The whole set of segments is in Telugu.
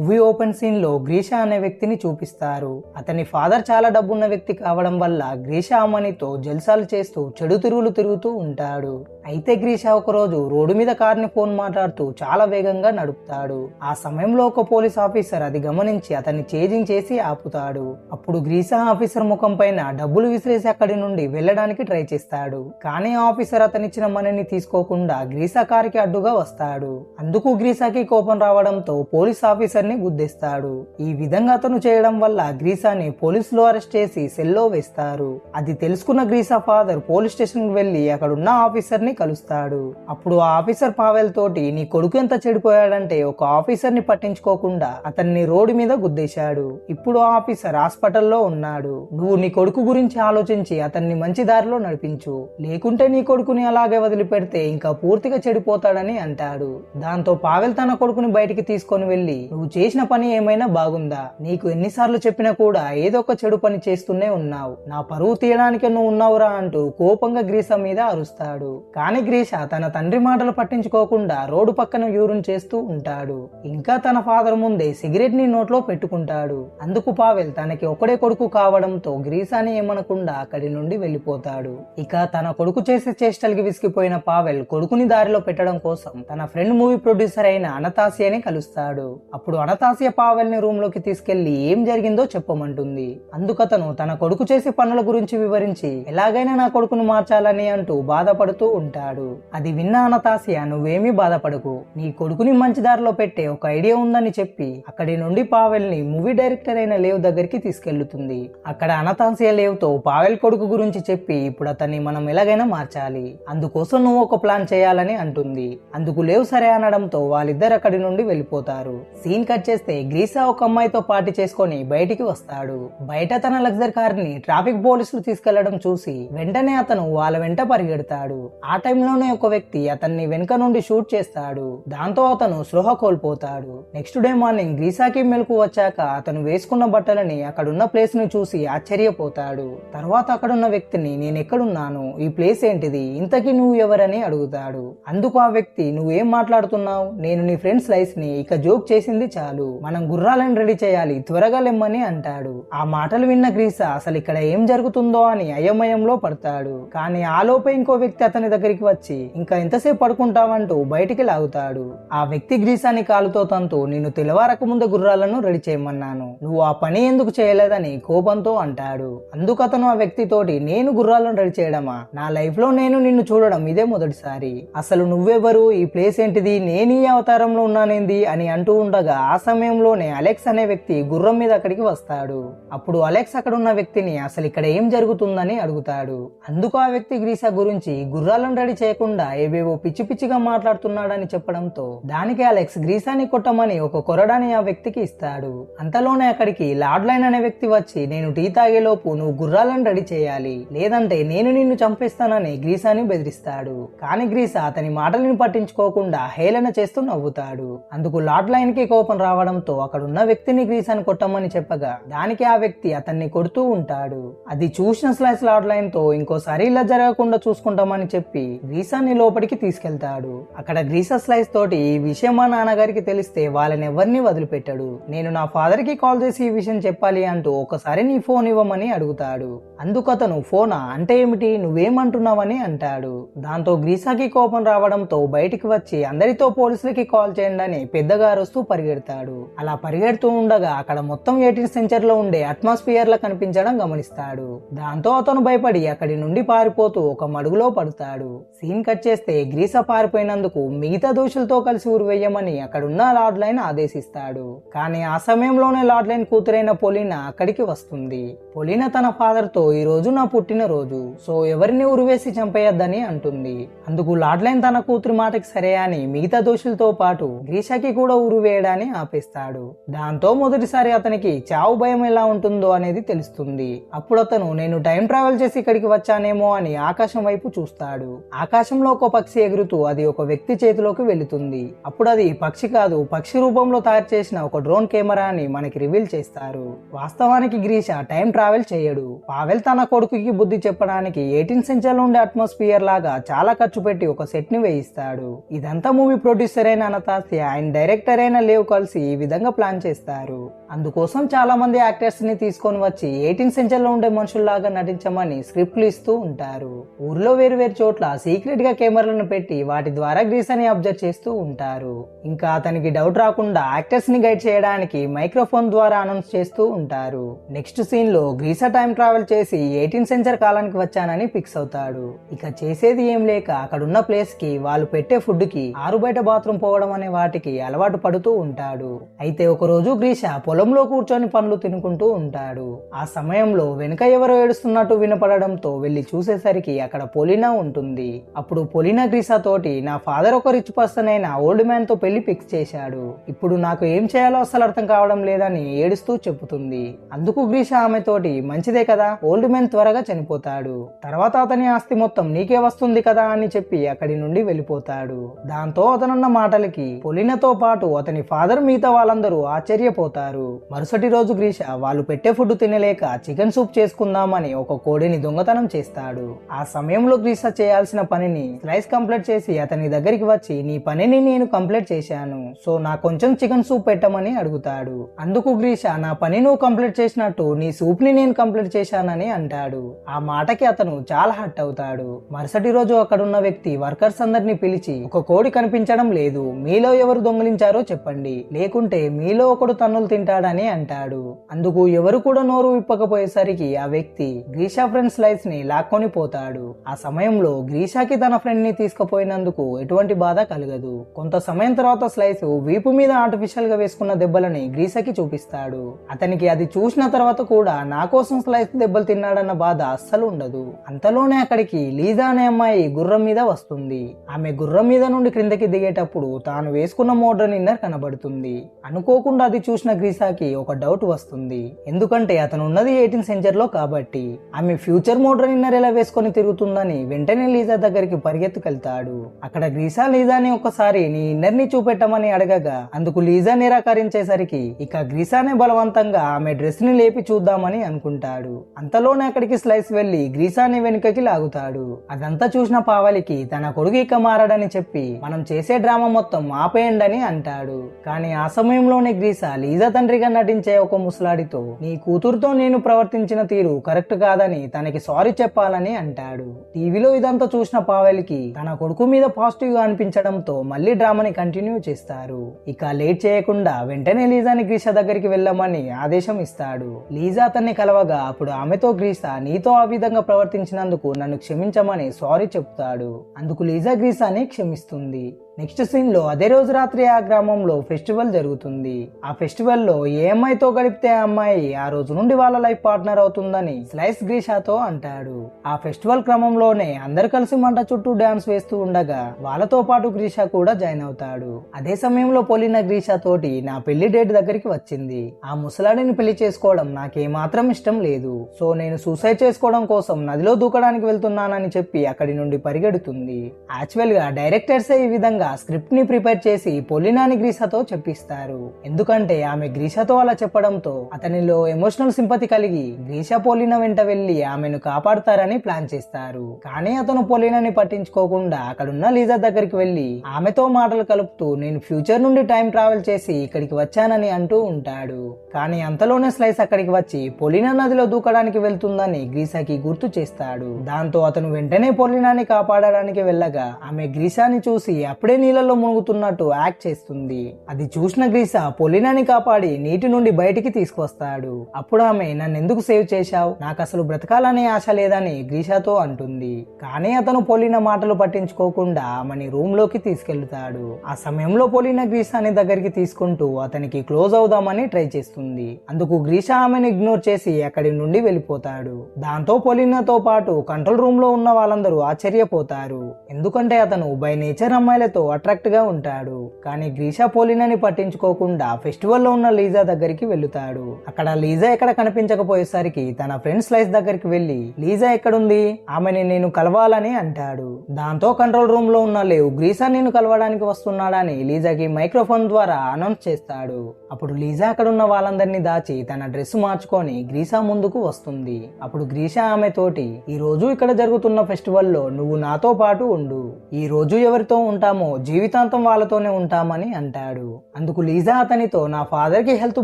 మూవీ ఓపెన్ సీన్ లో గ్రీషా అనే వ్యక్తిని చూపిస్తారు. అతని ఫాదర్ చాలా డబ్బున్న వ్యక్తి కావడం వల్ల గ్రీషా అమ్మనితో జల్సాలు చేస్తూ చెడు తిరుగులు తిరుగుతూ ఉంటాడు. అయితే గ్రీషా ఒకరోజు రోడ్డు మీద కార్ని ఫోన్ మాట్లాడుతూ చాలా వేగంగా నడుపుతాడు. ఆ సమయంలో ఒక పోలీస్ ఆఫీసర్ అది గమనించి అతన్ని చేజింగ్ చేసి ఆపుతాడు. అప్పుడు గ్రీషా ఆఫీసర్ ముఖం పైన డబ్బులు విసిరేసి అక్కడి నుండి వెళ్ళడానికి ట్రై చేస్తాడు. కానీ ఆఫీసర్ అతనిచ్చిన మనీని తీసుకోకుండా గ్రీషా కారుకి అడ్డుగా వస్తాడు. అందుకు గ్రీషాకి కోపం రావడంతో పోలీస్ ఆఫీసర్ ని గుద్దేస్తాడు. ఈ విధంగా అతను చేయడం వల్ల గ్రీషాని పోలీసులు అరెస్ట్ చేసి సెల్లో వేస్తారు. అది తెలుసుకున్న గ్రీషా ఫాదర్ పోలీస్ స్టేషన్ కి వెళ్లి అక్కడున్న ఆఫీసర్ ని కలుస్తాడు. అప్పుడు ఆ ఆఫీసర్ పావెల్ తోటి నీ కొడుకు ఎంత చెడిపోయాడంటే ఒక ఆఫీసర్ ని పట్టించుకోకుండా అతన్ని రోడ్డు మీద గుద్దేశాడు. ఇప్పుడు ఆ ఆఫీసర్ హాస్పిటల్లో ఉన్నాడు. నువ్వు నీ కొడుకు గురించి ఆలోచించి అతన్ని మంచి దారిలో నడిపించు, లేకుంటే నీ కొడుకుని అలాగే వదిలిపెడితే ఇంకా పూర్తిగా చెడిపోతాడని అంటాడు. దాంతో పావెల్ తన కొడుకుని బయటికి తీసుకొని వెళ్లి నువ్వు చేసిన పని ఏమైనా బాగుందా? నీకు ఎన్నిసార్లు చెప్పినా కూడా ఏదో ఒక చెడు పని చేస్తూనే ఉన్నావు. నా పరువు తీయడానికి నువ్వు ఉన్నావురా అంటూ కోపంగా గ్రీషా మీద అరుస్తాడు. కానీ గ్రీషా తన తండ్రి మాటలు పట్టించుకోకుండా రోడ్డు పక్కన యూరిన్ చేస్తూ ఉంటాడు. ఇంకా తన ఫాదర్ ముందే సిగరెట్ ని నోట్లో పెట్టుకుంటాడు. అందుకు పావెల్ తనకి ఒకడే కొడుకు కావడంతో గ్రీషాని ఏమనకుండా అక్కడి నుండి వెళ్లిపోతాడు. ఇక తన కొడుకు చేసే చేష్టలకి విసిగిపోయిన పావెల్ కొడుకుని దారిలో పెట్టడం కోసం తన ఫ్రెండ్ మూవీ ప్రొడ్యూసర్ అయిన అనతాసియాని కలుస్తాడు. అప్పుడు అనతాసియా పావెల్ ని రూమ్ లోకి తీసుకెళ్లి ఏం జరిగిందో చెప్పమంటుంది. అందుకతను తన కొడుకు చేసే పనుల గురించి వివరించి ఎలాగైనా నా కొడుకును మార్చాలని అంటూ బాధపడుతూ ఉంటాడు. అది విన్న అనతాసియా నువ్వేమీ బాధపడకు, నీ కొడుకుని మంచి దారిలో పెట్టే ఒక ఐడియా ఉందని చెప్పి అక్కడి నుండి పావెల్ ని మూవీ డైరెక్టర్ అయిన లేవ్ దగ్గరికి తీసుకెళ్లుతుంది. అక్కడ అనతాసియా లేవ్ తో పావెల్ కొడుకు గురించి చెప్పి ఇప్పుడు అతన్ని మనం ఎలాగైనా మార్చాలి, అందుకోసం నువ్వు ఒక ప్లాన్ చేయాలని అంటుంది. అందుకు లేవ్ సరే అనడంతో వాళ్ళిద్దరు అక్కడి నుండి వెళ్లిపోతారు. సీన్ కట్ చేస్తే గ్రీషా ఒక అమ్మాయితో పార్టీ చేసుకొని బయటికి వస్తాడు. బయట తన లగ్జర్ కార్ ని ట్రాఫిక్ పోలీసులు తీసుకెళ్లడం చూసి వెంటనే అతను వాళ్ళ వెంట పరిగెడతాడు. ఆ టైంలోనే ఒక వ్యక్తి అతన్ని వెనుక నుండి షూట్ చేస్తాడు. దాంతో అతను స్పృహ కోల్పోతాడు. నెక్స్ట్ డే మార్నింగ్ గ్రీషాకి మెలకు వచ్చాక అతను వేసుకున్న బట్టలని అక్కడున్న ప్లేస్ ని చూసి ఆశ్చర్యపోతాడు. తర్వాత అక్కడున్న వ్యక్తిని నేనెక్కడున్నాను, ఈ ప్లేస్ ఏంటిది, ఇంతకీ నువ్వు ఎవరని అడుగుతాడు. అందుకు ఆ వ్యక్తి నువ్వేం మాట్లాడుతున్నావు, నేను నీ ఫ్రెండ్స్ లైఫ్ ని ఇక జోక్ చేసింది చాలు, మనం గుర్రాలను రెడీ చేయాలి, త్వరగా లెమ్మని అంటాడు. ఆ మాటలు విన్న గ్రీషా అసలు ఇక్కడ ఏం జరుగుతుందో అని అయోమయంలో పడతాడు. కానీ ఆలోపే ఇంకో వ్యక్తి అతని దగ్గరికి వచ్చి ఇంకా ఎంతసేపు పడుకుంటావంటూ బయటికి లాగుతాడు. ఆ వ్యక్తి గ్రీషాని కాలుతో తంతూ నిన్ను తెల్లవారక ముందు గుర్రాలను రెడీ చేయమన్నాను, నువ్వు ఆ పని ఎందుకు చేయలేదని కోపంతో అంటాడు. అందుకు అతను ఆ వ్యక్తితోటి నేను గుర్రాలను రెడీ చేయడమా, నా లైఫ్ లో నేను నిన్ను చూడడం ఇదే మొదటిసారి, అసలు నువ్వెవరు, ఈ ప్లేస్ ఏంటిది, నేను ఈ అవతారంలో ఉన్నానేంది అని అంటూ ఉండగా ఆ సమయంలోనే అలెక్స్ అనే వ్యక్తి గుర్రం మీద అక్కడికి వస్తాడు. అప్పుడు అలెక్స్ అక్కడ ఉన్న వ్యక్తిని అసలు ఇక్కడ ఏం జరుగుతుందని అడుగుతాడు. అందుకు ఆ వ్యక్తి గ్రీషా గురించి గుర్రాలను రెడీ చేయకుండా ఏవేవో పిచ్చి పిచ్చిగా మాట్లాడుతున్నాడని చెప్పడంతో దానికి అలెక్స్ గ్రీషాని కొట్టమని ఒక కొరడాని ఆ వ్యక్తికి ఇస్తాడు. అంతలోనే అక్కడికి లార్డ్ లైన్ అనే వ్యక్తి వచ్చి నేను టీ తాగేలోపు నువ్వు గుర్రాలను రెడీ చేయాలి, లేదంటే నేను నిన్ను చంపేస్తానని గ్రీషాని బెదిరిస్తాడు. కానీ గ్రీషా అతని మాటలను పట్టించుకోకుండా హేళన చేస్తూ నవ్వుతాడు. అందుకు లార్డ్ లైన్ కి కోపం రావడంతో అక్కడున్న వ్యక్తిని గ్రీషాని కొట్టమని చెప్పగా దానికి ఆ వ్యక్తి అతన్ని కొడుతూ ఉంటాడు. అది చూసిన స్లైస్ లార్డ్ లైన్ తో ఇంకోసారి ఇలా జరగకుండా చూసుకుంటామని చెప్పి గ్రీషాని లోపలికి తీసుకెళ్తాడు. అక్కడ గ్రీషా స్లైస్ తోటి ఈ విషయం మా నాన్నగారికి తెలిస్తే వాళ్ళని ఎవరిని వదిలిపెట్టాడు, నేను నా ఫాదర్ కి కాల్ చేసి ఈ విషయం చెప్పాలి అంటూ ఒకసారి నీ ఫోన్ ఇవ్వమని అడుగుతాడు. అందుకు అతను ఫోనా అంటే ఏమిటి, నువ్వేమంటున్నావని అంటాడు. దాంతో గ్రీషాకి కోపం రావడంతో బయటికి వచ్చి అందరితో పోలీసులకి కాల్ చేయండి అని పెద్దగా అరుస్తూ పరిగెడతాడు. అలా పరిగెడుతూ ఉండగా అక్కడ మొత్తం 18th సెంచరీలో ఉండే అట్మాస్ఫియర్ లా కనిపించడం గమనిస్తాడు. దాంతో అతను భయపడి అక్కడి నుండి పారిపోతూ ఒక మడుగులో పడతాడు. సీన్ కట్ చేస్తే గ్రీషా పారిపోయినందుకు మిగతా దోషులతో కలిసి ఉరివేయమని అక్కడున్న లార్డ్ లైన్ ఆదేశిస్తాడు. కానీ ఆ సమయంలోనే లార్డ్ లైన్ కూతురైన పొలీనా అక్కడికి వస్తుంది. పొలీనా తన ఫాదర్ తో ఈ రోజు నా పుట్టినరోజు, సో ఎవరిని ఉరివేసి చంపేయద్దని అంటుంది. అందుకు లార్డ్ లైన్ తన కూతురి మాటకి సరే అని మిగతా దోషులతో పాటు గ్రీషాకి కూడా ఉరివేయడాన్ని ఆపేస్తాడు. దాంతో మొదటిసారి అతనికి చావు భయం ఎలా ఉంటుందో అనేది తెలుస్తుంది. అప్పుడు అతను నేను టైం ట్రావెల్ చేసి ఇక్కడికి వచ్చానేమో అని ఆకాశం వైపు చూస్తాడు. ఆకాశంలో ఒక పక్షి ఎగురుతూ అది ఒక వ్యక్తి చేతిలోకి వెళుతుంది. అప్పుడు అది పక్షి కాదు, పక్షి రూపంలో తయారు చేసిన ఒక డ్రోన్ కెమెరా అని మనకి రివీల్ చేస్తారు. వాస్తవానికి గ్రీషా టైం ట్రావెల్ చేయడు. పావెల్ తన కొడుకుకి బుద్ధి చెప్పడానికి 18th సెంచరీలో ఉండే అట్మాస్ఫియర్ లాగా చాలా ఖర్చు పెట్టి ఒక సెట్ ని వేయిస్తాడు. ఇదంతా మూవీ ప్రొడ్యూసర్ అయిన అనతాసియా అండ్ డైరెక్టర్ అయిన లేవ్ కలిసి కలిసి ఈ విధంగా ప్లాన్ చేస్తారు. అందుకోసం చాలా మంది యాక్టర్స్ ని తీసుకొని వచ్చి 18th సెంచరీలో ఉండే మనుషుల్లాగా నటించమని స్క్రిప్ట్లు ఇస్తూ ఉంటారు. ఊర్లో వేరు వేరు చోట్ల సీక్రెట్ గా కెమెరాలను పెట్టి వాటి ద్వారా గ్రీసాని అబ్జర్వ్ చేస్తూ ఉంటారు. ఇంకా అతనికి డౌట్ రాకుండా యాక్టర్స్ ని గైడ్ చేయడానికి మైక్రోఫోన్ ద్వారా అనౌన్స్ చేస్తూ ఉంటారు. నెక్స్ట్ సీన్ లో గ్రీసా టైం ట్రావెల్ చేసి 18th సెంచరీ కాలానికి వచ్చానని ఫిక్స్ అవుతాడు. ఇక చేసేది ఏం లేక అక్కడున్న ప్లేస్ కి వాళ్ళు పెట్టే ఫుడ్ కి ఆరు బయట బాత్రూమ్ పోవడం అనే వాటికి అలవాటు పడుతూ ఉంటాడు. అయితే ఒక రోజు గ్రీషా పొలంలో కూర్చొని పండ్లు తినుకుంటూ ఉంటాడు. ఆ సమయంలో వెనుక ఎవరో ఏడుస్తున్నట్టు వినపడడంతో వెళ్లి చూసేసరికి అక్కడ పొలినా ఉంటుంది. అప్పుడు పొలినా గ్రీసా తోటి, నా ఫాదర్ ఒక రిచ్ పర్సన్ అయిన ఓల్డ్ మ్యాన్ తో పెళ్లి ఫిక్స్ చేశాడు, ఇప్పుడు నాకు ఏం చేయాలో అసలు అర్థం కావడం లేదని ఏడుస్తూ చెప్పుతుంది. అందుకు గ్రీషా ఆమె తోటి, మంచిదే కదా, ఓల్డ్ మ్యాన్ త్వరగా చనిపోతాడు, తర్వాత అతని ఆస్తి మొత్తం నీకే వస్తుంది కదా అని చెప్పి అక్కడి నుండి వెళ్ళిపోతాడు. దాంతో అతనున్న మాటలకి పొలినాతో పాటు అతని ఫాదర్ మిగతా వాళ్ళందరూ ఆశ్చర్యపోతారు. మరుసటి రోజు గ్రీషా వాళ్ళు పెట్టే ఫుడ్ తినలేక చికెన్ సూప్ చేసుకుందామని ఒక కోడిని దొంగతనం చేస్తాడు. ఆ సమయంలో గ్రీషా చేయాల్సిన పనిని స్లైస్ కంప్లీట్ చేసి అతని దగ్గరికి వచ్చి, నీ పనిని నేను కంప్లీట్ చేశాను, సో నాకు కొంచెం చికెన్ సూప్ పెట్టమని అడుగుతాడు. అందుకు గ్రీషా, నా పని నువ్వు కంప్లీట్ చేసినట్టు నీ సూప్ ని నేను కంప్లీట్ చేశానని అంటాడు. ఆ మాటకి అతను చాలా హర్ట్ అవుతాడు. మరుసటి రోజు అక్కడున్న వ్యక్తి వర్కర్స్ అందరినీ పిలిచి, ఒక కోడి కనిపించడం లేదు, మీలో ఎవరు దొంగిలించారో చెప్పండి, లేకుంటే మీలో ఒకడు తన్నులు తింటాడని అంటాడు. అందుకు ఎవరు కూడా నోరు విప్పకపోయేసరికి ఆ వ్యక్తి గ్రీషా ఫ్రెండ్ స్లైస్ ని లాక్కొని పోతాడు. ఆ సమయంలో గ్రీషాకి తన ఫ్రెండ్ ని తీసుకుపోయినందుకు ఎటువంటి బాధ కలగదు. కొంత సమయం తర్వాత స్లైస్ వీపు మీద ఆర్టిఫిషియల్ గా వేసుకున్న దెబ్బలని గ్రీషాకి చూపిస్తాడు. అతనికి అది చూసిన తర్వాత కూడా నా కోసం స్లైస్ దెబ్బలు తిన్నాడన్న బాధ అస్సలు ఉండదు. అంతలోనే అక్కడికి లీజా అనే అమ్మాయి గుర్రం మీద వస్తుంది. ఆమె గుర్రం మీద నుండి క్రిందకి దిగేటప్పుడు తాను వేసుకున్న మోడ్రన్ ఇన్నర్ కనబడుతుంది. అనుకోకుండా అది చూసిన గ్రీసాకి ఒక డౌట్ వస్తుంది, ఎందుకంటే అతను ఉన్నది 18th సెంచరీలో కాబట్టి. ఆమె ఫ్యూచర్ మోడ్రన్ ఇన్నర్ ఎలా వేసుకొని తిరుగుతుందని వెంటనే లీజా దగ్గరికి పరిగెత్తుకెళ్తాడు. అక్కడ గ్రీసా లీజాని ఒకసారి నీ ఇన్నర్ ని చూపెట్టమని అడగగా అందుకు లీజా నిరాకరించేసరికి ఇక గ్రీసానే బలవంతంగా ఆమె డ్రెస్ ని లేపి చూద్దామని అనుకుంటాడు. అంతలోనే అక్కడికి స్లైస్ వెళ్లి గ్రీసాని వెనుకకి లాగుతాడు. అదంతా చూసిన పావలికి తన కొడుకు ఇక మారడని చెప్పి మనం చేసే డ్రామా మొత్తం ఆపేయండి అని అంటాడు. కానీ ఆ సమయంలోనే గ్రీసా లీజా తండ్రిగా నటించే ఒక ముసలాడితో, నీ కూతురుతో నేను ప్రవర్తించిన తీరు కరెక్ట్ కాదని తనకి సారీ చెప్పాలని అంటాడు. టీవీలో ఇదంతా చూసిన పావెల్కి తన కొడుకు మీద పాజిటివ్ గా అనిపించడంతో మళ్ళీ డ్రామాని కంటిన్యూ చేస్తారు. ఇక లేట్ చేయకుండా వెంటనే లీజాని గ్రీషా దగ్గరికి వెళ్ళమని ఆదేశం ఇస్తాడు. లీజా అతన్ని కలవగా అప్పుడు ఆమెతో గ్రీసా, నీతో ఆ విధంగా ప్రవర్తించినందుకు నన్ను క్షమించమని సారీ చెప్తాడు. అందుకు లీజా గ్రీసాని క్షమిస్తుంది. నెక్స్ట్ సీన్ లో అదే రోజు రాత్రి ఆ గ్రామంలో ఫెస్టివల్ జరుగుతుంది. ఆ ఫెస్టివల్ లో ఏ అమ్మాయితో గడిపితే ఆ అమ్మాయి ఆ రోజు నుండి వాళ్ళ లైఫ్ పార్ట్నర్ అవుతుందని స్లైస్ గ్రీషాతో అంటాడు. ఆ ఫెస్టివల్ క్రమంలోనే అందరు కలిసి మంట చుట్టూ డాన్స్ వేస్తూ ఉండగా వాళ్ళతో పాటు గ్రీషా కూడా జాయిన్ అవుతాడు. అదే సమయంలో పొలినా గ్రీషా తోటి, నా పెళ్లి డేట్ దగ్గరికి వచ్చింది, ఆ ముసలాడిని పెళ్లి చేసుకోవడం నాకేమాత్రం ఇష్టం లేదు, సో నేను సూసైడ్ చేసుకోవడం కోసం నదిలో దూకడానికి వెళ్తున్నానని చెప్పి అక్కడి నుండి పరిగెడుతుంది. యాక్చువల్ గా డైరెక్టర్సే ఈ విధంగా స్క్రిప్ట్ ని ప్రిపేర్ చేసి పొలినాని గ్రీషాతో చెప్పిస్తారు. ఎందుకంటే ఆమె గ్రీషాతో అలా చెప్పడంతో అతనిలో ఎమోషనల్ సింపతి కలిగి గ్రీషా పొలినా వెంట వెళ్లి ఆమెను కాపాడుతారని ప్లాన్ చేస్తారు. కానీ అతను పొలినాని పట్టించుకోకుండా అక్కడున్న లీజా దగ్గరికి వెళ్లి ఆమెతో మాటలు కలుపుతూ, నేను ఫ్యూచర్ నుండి టైం ట్రావెల్ చేసి ఇక్కడికి వచ్చానని అంటూ ఉంటాడు. కానీ అంతలోనే స్లైస్ అక్కడికి వచ్చి పొలినా నదిలో దూకడానికి వెళ్తుందని గ్రీషాకి గుర్తు చేస్తాడు. దాంతో అతను వెంటనే పొలినాని కాపాడడానికి వెళ్ళగా ఆమె గ్రీషాని చూసి అప్పుడే నీళ్ళలో మునుగుతున్నట్టు యాక్ట్ చేస్తుంది. అది చూసిన గ్రీషా పొలినాని కాపాడి నీటి నుండి బయటికి తీసుకొస్తాడు. అప్పుడు ఆమె, నన్ను ఎందుకు సేవ్ చేశావు, నాకు అసలు బ్రతకాలనే ఆశ లేదని గ్రీషాతో అంటుంది. కానీ అతను పొలినా మాటలు పట్టించుకోకుండా ఆమెని రూమ్ లోకి తీసుకెళ్తాడు. ఆ సమయంలో పొలినా గ్రీషాని దగ్గరికి తీసుకుంటూ అతనికి క్లోజ్ అవుదామని ట్రై చేస్తుంది. అందుకు గ్రీషా ఆమెను ఇగ్నోర్ చేసి అక్కడి నుండి వెళ్ళిపోతాడు. దాంతో పొలినాతో పాటు కంట్రోల్ రూమ్ లో ఉన్న వాళ్ళందరూ ఆశ్చర్యపోతారు. ఎందుకంటే అతను బై నేచర్ అమ్మాయిలతో అట్రాక్ట్ గా ఉంటాడు. కానీ గ్రీషా పొలినాని పట్టించుకోకుండా ఫెస్టివల్ లో ఉన్న లీజా దగ్గరికి వెళ్తాడు. అక్కడ లీజా ఎక్కడ కనిపించకపోయేసరికి తన ఫ్రెండ్ స్లైస్ దగ్గరికి వెళ్లి, లీజా ఎక్కడుంది, ఆమెని నేను కలవాలని అంటాడు. దాంతో కంట్రోల్ రూమ్ లో ఉన్న లేవు గ్రీషా నేను కలవడానికి వస్తున్నాడని లీజాకి మైక్రోఫోన్ ద్వారా అనౌన్స్ చేస్తాడు. అప్పుడు లీజా అక్కడ ఉన్న వాళ్ళందరినీ దాచి తన డ్రెస్ మార్చుకొని గ్రీషా ముందుకు వస్తుంది. అప్పుడు గ్రీషా ఆమె తోటి, ఈ రోజు ఇక్కడ జరుగుతున్న ఫెస్టివల్ లో నువ్వు నాతో పాటు ఉండు, ఈ రోజు ఎవరితో ఉంటామో జీవితాంతం వాళ్ళతోనే ఉంటామని అంటాడు. అందుకు లీజా అతనితో నా ఫాదర్ కి హెల్త్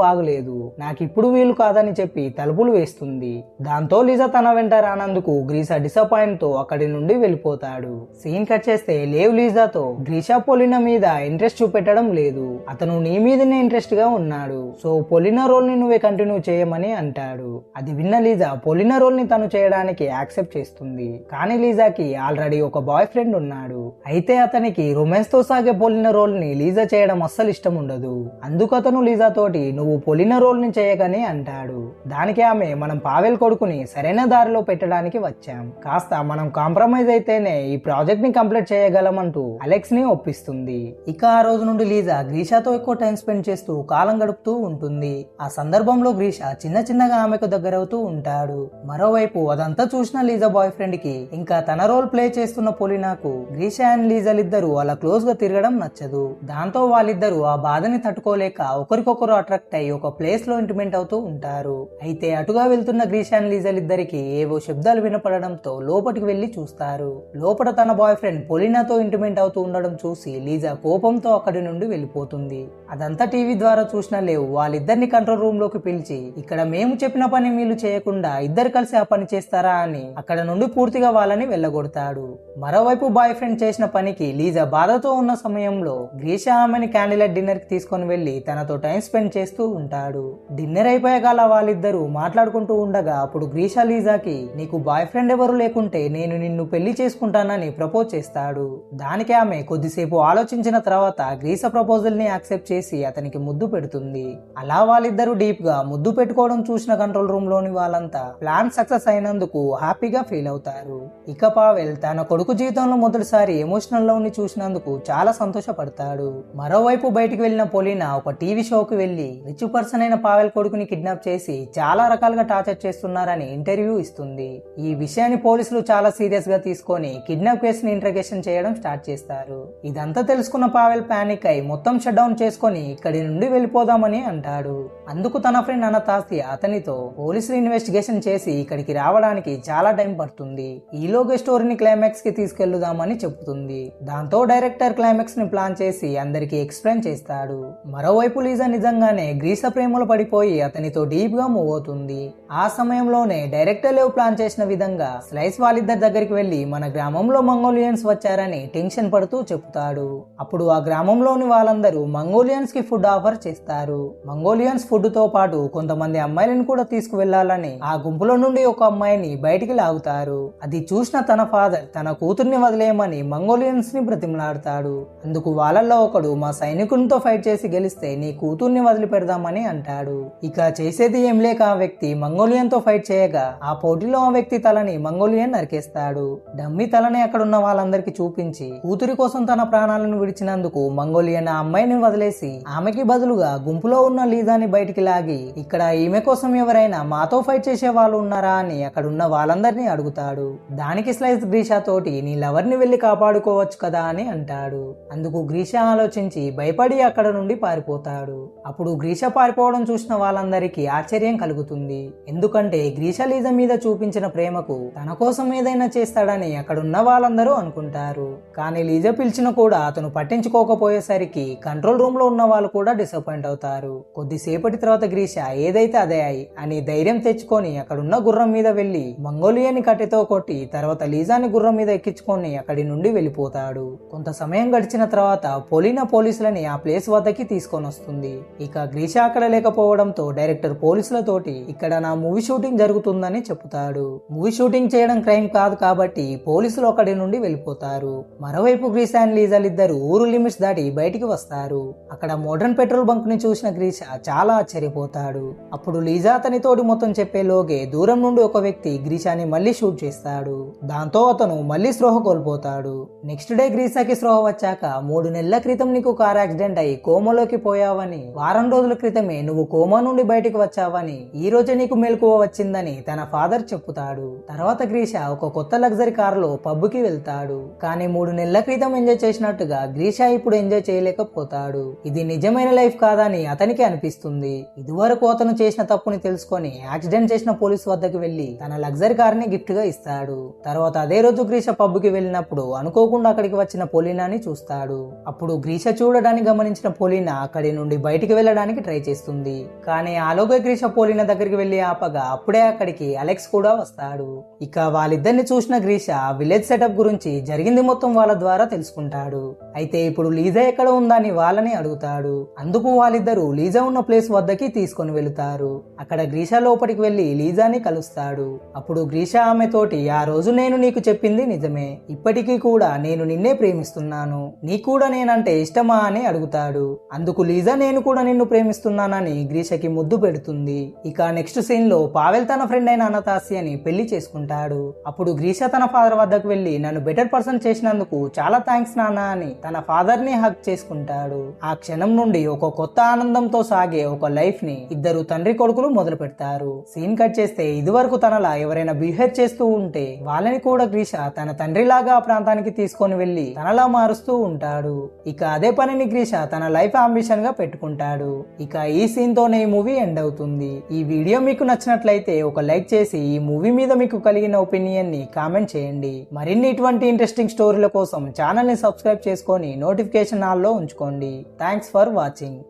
బాగులేదు, నాకిప్పుడు వీలు కాదని చెప్పి తలుపులు వేస్తుంది. దాంతో లీజా తన వెంట రానందుకు గ్రీషా డిసప్పాయింట్ తో అక్కడి నుండి వెళ్ళిపోతాడు. సీన్ కట్ చేస్తే లేవ్ లీజాతో గ్రీషా పొలినా మీద ఇంట్రెస్ట్ చూపెట్టడం లేదు, అతను నీ మీదనే ఇంట్రెస్ట్ గా ఉన్నాడు, సో పొలినా రోల్ ని నువ్వే కంటిన్యూ చేయమని అంటాడు. అది విన్న లీజా పొలినా రోల్ ని తను చేయడానికి యాక్సెప్ట్ చేస్తుంది. కానీ లీజాకి ఆల్రెడీ ఒక బాయ్ ఫ్రెండ్ ఉన్నాడు. అయితే అతనికి రొమాన్స్ తో సాగే పొలినా రోల్ ని లీజా చేయడం అస్సలు ఇష్టం ఉండదు. అందుకు అతను లీజా తోటి నువ్వు పొలినా రోల్ ని చేయకని అంటాడు. దానికి ఆమె మనం పావెల్ కొడుకుని సరైన దారిలో పెట్టడానికి వచ్చాం, కాస్త మనం కాంప్రమైజ్ అయితేనే ఈ ప్రాజెక్ట్ ని కంప్లీట్ చేయగలమంటూ అలెక్స్ ని ఒప్పిస్తుంది. ఇక ఆ రోజు నుండి లీజా గ్రీషాతో ఎక్కువ టైం స్పెండ్ చేస్తూ కాలం గడుపుతూ ఉంటుంది. ఆ సందర్భంలో గ్రీషా చిన్న చిన్నగా ఆమెకు దగ్గరవుతూ ఉంటాడు. మరోవైపు అదంతా చూసిన లీజా బాయ్ ఫ్రెండ్ కి ఇంకా తన రోల్ ప్లే చేస్తున్న పొలినాకు గ్రీషా అండ్ లీజాలిద్దరూ అలా క్లోజ్ గా తిరగడం నచ్చదు. దాంతో వాళ్ళిద్దరూ ఆ బాధని తట్టుకోలేక ఒకరికొకరు అట్రాక్ట్ అయ్యి ఒక ప్లేస్ లో ఇంటిమెంట్ అవుతూ ఉంటారు. అయితే అటుగా వెళ్తున్న గ్రీషా అండ్ లీజాలిద్దరికి ఏవో శబ్దాలు వినపడడంతో లోపలికి వెళ్లి చూస్తారు. లోపల తన బాయ్ ఫ్రెండ్ పొలినాతో ఇంటిమెంట్ అవుతూ ఉండడం చూసి లీజా కోపంతో అక్కడి నుండి వెళ్ళిపోతుంది. అదంతా టీవీ ద్వారా చూసిన లేవు వాళ్ళిద్దరిని కంట్రోల్ రూమ్ లోకి పిలిచి ఇక్కడ మేము చెప్పిన పని వీళ్ళు చేయకుండా ఇద్దరు కలిసి ఆ పని చేస్తారా అని అక్కడ నుండి పూర్తిగా వాళ్ళని వెళ్ళగొడతాడు. మరోవైపు బాయ్ ఫ్రెండ్ చేసిన పనికి లీజా బాధతో ఉన్న సమయంలో గ్రీషా ఆమెని క్యాండిలైట్ డిన్నర్ కి తీసుకొని వెళ్లి తనతో టైం స్పెండ్ చేస్తూ ఉంటాడు. డిన్నర్ అయిపోయాక వాళ్ళిద్దరూ మాట్లాడుకుంటూ ఉండగా అప్పుడు గ్రీషా లీజాకి నీకు బాయ్ ఫ్రెండ్ ఎవరు లేకుంటే నేను నిన్ను పెళ్లి చేసుకుంటానని ప్రపోజ్ చేస్తాడు. దానికి ఆమె కొద్దిసేపు ఆలోచించిన తర్వాత గ్రీషా ప్రపోజల్ ని యాక్సెప్ట్ చేసి అతనికి ముద్దు పెడుతుంది. అలా వాళ్ళిద్దరూ డీప్ గా ముద్దు పెట్టుకోవడం చూసిన కంట్రోల్ రూమ్ లోని వాళ్ళంతా ప్లాన్ సక్సెస్ అయినందుకు హ్యాపీగా ఫీల్ అవుతారు. ఇక పావెల్ తన కొడుకు జీవితంలో మొదటిసారి ఎమోషనల్ లవ్ ని చూసినందుకు చాలా సంతోషపడతాడు. మరోవైపు బయటికి వెళ్లిన పొలినా ఒక టీవీ షోకి వెళ్లి రిచ్ పర్సన్ అయిన పావెల్ కొడుకుని కిడ్నాప్ చేసి చాలా రకాలుగా టార్చర్ చేస్తున్నారని ఇంటర్వ్యూ ఇస్తుంది. ఈ విషయాన్ని పోలీసులు చాలా సీరియస్ గా తీసుకొని కిడ్నాప్ కేసుని ఇంట్రగేషన్ చేయడం స్టార్ట్ చేస్తారు. ఇదంతా తెలుసుకున్న పావెల్ పానిక్ అయి మొత్తం షట్ డౌన్ చేసుకొని ఇక్కడి నుండి వెళ్ళిపోదామని అంటాడు. అందుకు తన ఫ్రెండ్ అనతాసియా అతనితో పోలీసులు ఇన్వెస్టిగేషన్ చేసి ఇక్కడికి రావడానికి చాలా టైం పడుతుంది, ఈలోగా స్టోరీని క్లైమాక్స్ కి తీసుకెళ్లుదామని చెబుతుంది. దాంతో డైరెక్టర్ క్లైమాక్స్ ని ప్లాన్ చేసి అందరికి ఎక్స్ప్లెయిన్ చేస్తాడు. మరోవైపు లీజా నిజంగానే గ్రీషా ప్రేమలో పడిపోయి అతనితో డీప్ గా మూవ్ అవుతుంది. ఆ సమయంలోనే డైరెక్టర్ లేవ్ ప్లాన్ చేసిన విధంగా స్లైస్ వాళ్ళిద్దరి దగ్గరికి వెళ్లి మన గ్రామంలో మంగోలియన్స్ వచ్చారని టెన్షన్ పడుతూ చెప్తాడు. అప్పుడు ఆ గ్రామంలోని వాళ్ళందరూ మంగోలియన్స్ కి ఫుడ్ ఆఫర్ చేస్తారు. మంగోలియన్స్ ఫుడ్ తో పాటు కొంతమంది అమ్మాయిలను కూడా తీసుకువెళ్లాలని ఆ గుంపులో నుండి ఒక అమ్మాయిని బయటికి లాగుతారు. అది చూసిన తన ఫాదర్ తన కూతుర్ని వదిలేయమని మంగోలియన్స్ ని బ్రతిమలాడతాడు. అందుకు వాళ్ళల్లో ఒకడు మా సైనికునితో ఫైట్ చేసి గెలిస్తే నీ కూతుర్ని వదిలిపెడదామని అంటాడు. ఇక చేసేది ఏం లేక ఆ వ్యక్తి మంగోలియన్ తో ఫైట్ చేయగా ఆ పోటీలో ఆ వ్యక్తి తలని మంగోలియన్ నరికేస్తాడు. డమ్మీ తలని అక్కడున్న వాళ్ళందరికి చూపించి కూతురి కోసం తన ప్రాణాలను విడిచినందుకు మంగోలియన్ ఆ అమ్మాయిని వదిలేసి ఆమెకి బదులుగా గుంపులో ఉన్న లీజాని బయటికి లాగి ఇక్కడ ఈమె కోసం ఎవరైనా మాతో ఫైట్ చేసే వాళ్ళు ఉన్నారా అని అక్కడున్న వాళ్ళందరినీ అడుగుతాడు. దానికి స్లైస్ గ్రీషా తోటి నీ లవర్ ని వెళ్లి కాపాడుకోవచ్చు కదా అని అంటాడు. అందుకు గ్రీషా ఆలోచించి భయపడి అక్కడ నుండి పారిపోతాడు. అప్పుడు గ్రీషా పారిపోవడం చూసిన వాళ్ళందరికీ ఆశ్చర్యం కలుగుతుంది. ఎందుకంటే గ్రీషా లీజా మీద చూపించిన ప్రేమకు తన కోసం ఏదైనా చేస్తాడని అక్కడున్న వాళ్ళందరూ అనుకుంటారు. కానీ లీజా పిలిచిన కూడా అతను పట్టించుకోకపోయేసరికి కంట్రోల్ రూమ్ లో ఉన్న వాళ్ళు కూడా డిసప్పాయింట్ అవుతారు. కొద్దిసేపటి తర్వాత గ్రీషా ఏదైతే అదే అని ధైర్యం తెచ్చుకొని అక్కడున్న గుర్రం మీద వెళ్లి మంగోలియన్ కట్టెతో కొట్టి తర్వాత లీజాని గుర్రం మీద ఎక్కించుకొని అక్కడి నుండి వెళ్ళిపోతాడు. కొంత సమయం గడిచిన తర్వాత పొలినా పోలీసులని ఆ ప్లేస్ వద్దకి తీసుకొని వస్తుంది. ఇక గ్రీషా అక్కడ లేకపోవడంతో డైరెక్టర్ పోలీసులతోటి ఇక్కడ నా మూవీ షూటింగ్ జరుగుతుందని చెప్తాడు. మూవీ షూటింగ్ చేయడం క్రైమ్ కాదు కాబట్టి పోలీసులు అక్కడి నుండి వెళ్ళిపోతారు. మరోవైపు గ్రీషా అండ్ లీజాలిద్దరు ఊరు లిమిట్స్ దాటి బయటికి వస్తారు. అక్కడ మోడర్న్ పెట్రోల్ బంక్ ని చూసిన గ్రీషా చాలా ఆశ్చర్యపోతాడు. అప్పుడు లీజా అతనితోటి మొత్తం చెప్పేలోగే దూరం నుండి ఒక వ్యక్తి గ్రీషాని మళ్ళీ షూట్ చేస్తాడు. దాంతో అతను మళ్ళీ స్పృహ కోల్పోతాడు. నెక్స్ట్ డే గ్రీషాకి స్పృహ వచ్చాక 3 నెలల క్రితం నీకు కార్ యాక్సిడెంట్ అయి కోమాలోకి పోయావని, వారం రోజుల క్రితమే నువ్వు కోమా నుండి బయటికి వచ్చావని, ఈ రోజే నీకు మెలకువ వచ్చిందని తన ఫాదర్ చెప్పుతాడు. తర్వాత గ్రీషా ఒక కొత్త లగ్జరీ కార్ లో పబ్ కి వెళ్తాడు. కానీ 3 నెలల క్రితం ఎంజాయ్ చేసినట్టుగా గ్రీషా ఇప్పుడు ఎంజాయ్ చేయలేకపోతాడు. ఇది నిజమైన లైఫ్ కాదని అతనికి అనిపిస్తుంది. ఇదివరకు అతను చేసిన తప్పుని తెలుసుకొని యాక్సిడెంట్ చేసిన పోలీస్ వద్దకు వెళ్లి తన లగ్జరీ కార్ ని గిఫ్ట్ గా ఇస్తాడు. తర్వాత అదే రోజు గ్రీషా పబ్ కి వెళ్ళినప్పుడు అనుకోకుండా అక్కడికి వచ్చిన పొలినా పోలినాని చూస్తాడు. అప్పుడు గ్రీష చూడడానికి గమనించిన పోలినా అక్కడి నుండి బయటికి వెళ్ళడానికి ట్రై చేస్తుంది. కానీ ఆలోగా గ్రీష పోలినా దగ్గరికి వెళ్లి ఆపగా అప్పుడే అక్కడికి అలెక్స్ కూడా వస్తాడు. ఇక వాళ్ళిద్దరిని చూసిన గ్రీష విలేజ్ సెటప్ గురించి జరిగింది మొత్తం వాళ్ళ ద్వారా తెలుసుకుంటాడు. అయితే ఇప్పుడు లీజా ఎక్కడ ఉందని వాళ్ళని అడుగుతాడు. అందుకు వాళ్ళిద్దరూ లీజా ఉన్న ప్లేస్ వద్దకి తీసుకొని వెళుతారు. అక్కడ గ్రీష లోపలికి వెళ్లి లీజాని కలుస్తాడు. అప్పుడు గ్రీష ఆమె తోటి ఆ రోజు నేను నీకు చెప్పింది నిజమే, ఇప్పటికీ కూడా నేను నిన్నే ప్రేమిస్తున్నాను, నీ కూడా నేనంటే ఇష్టమా అని అడుగుతాడు. అందుకు లీజా నేను కూడా నిన్ను ప్రేమిస్తున్నానని గ్రీషకి ముద్దు పెడుతుంది. ఇక నెక్స్ట్ సీన్ లో పావెల్ తన ఫ్రెండ్ అయిన అనతాసియాని పెళ్లి చేసుకుంటాడు. అప్పుడు గ్రీష తన ఫాదర్ వద్దకు వెళ్లి నన్ను బెటర్ పర్సన్ చేసినందుకు చాలా థ్యాంక్స్ నాన్న అని తన ఫాదర్ ని హక్ చేసుకుంటాడు. ఆ క్షణం నుండి ఒక కొత్త ఆనందంతో సాగే ఒక లైఫ్ ని ఇద్దరు తండ్రి కొడుకులు మొదలు పెడతారు. సీన్ కట్ చేస్తే ఇదివరకు తనలా ఎవరైనా బిహేవ్ చేస్తూ ఉంటే వాళ్ళని కూడా గ్రీష తన తండ్రిలాగా ఆ ప్రాంతానికి తీసుకొని వెళ్లి తనలా మారుస్తూ ఉంటాడు. ఇక అదే పనిని గ్రీష తన లైఫ్ అంబిషన్ గా పెట్టుకుంటాడు. ఇక ఈ సీన్ తోనే ఈ మూవీ ఎండ్ అవుతుంది. ఈ వీడియో మీకు నచ్చినట్లయితే ఒక లైక్ చేసి ఈ మూవీ మీద మీకు కలిగిన ఒపీనియన్ ని కామెంట్ చేయండి. మరిన్ని ఇటువంటి ఇంట్రెస్టింగ్ స్టోరీల కోసం ఛానల్ ని సబ్స్క్రైబ్ చేసుకొని నోటిఫికేషన్ ఆల్ లో ఉంచుకోండి. Thanks for watching.